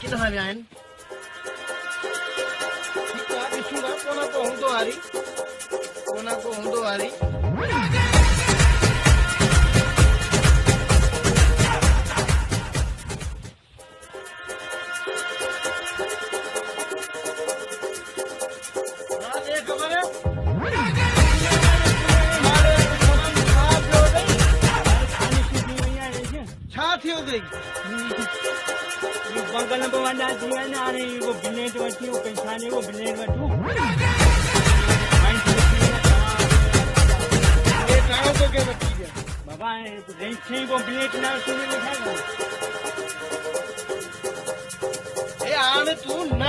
किथां विया आहिनि? ठीकु आहे, ॾिसूं था, कोन को हूंदो वारी, कोन को हूंदो वारी। बगल में वञा थी वञे हाणे इहो ब्लेड वठी पहचाने वो ब्लेड वठूं बाबा रेंसी को ब्लेड ना सुनी लिखाएगा ए हाणे तू न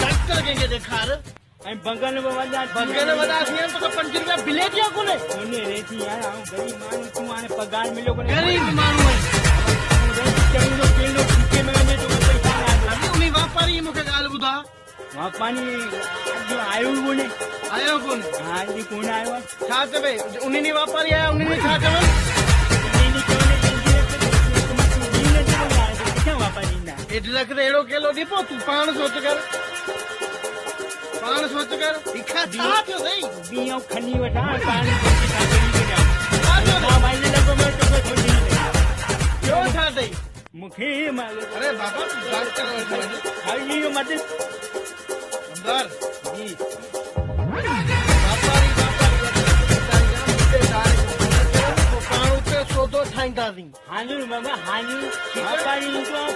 डॉक्टर कंहिंखे ॾेखार। बगल में वञा बगल में वञा थी तो 5 रुपया ब्लेड या कोने कोने रेती यार आऊं गरीब माण्हू तू हाणे पगार मिलियो कोने गरीब माण्हू आहीं चङो केलो ठीके में वञे तो पैसा ना उनी वापारी मूंखे ॻाल्हि ॿुधा। वापारी अॼु आयो कोने आयो कोने? हा अॼु कोन आयो आहे। छा चवे उन ॾींहुं वापारी आया उन ॾींहुं छा चवनि? वापारी ईंदा 1.5 लख ते अहिड़ो केलो ॾिबो? तूं पाण सोच कर, पाण सोच कर। इखा छा थियो सही बीहो खणी वठा पाणी ॿियो छा अथई मूंखे अरे बाबा डॉक्टर वटि वञ इहो मदद अंदर जी वापारी पाण उते सौदो ठाहींदासीं। हाज़ुर बाबा हाज़ुर वापारी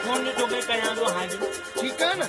फोन तो कयां थो हाज़ुर। ठीकु आहे न।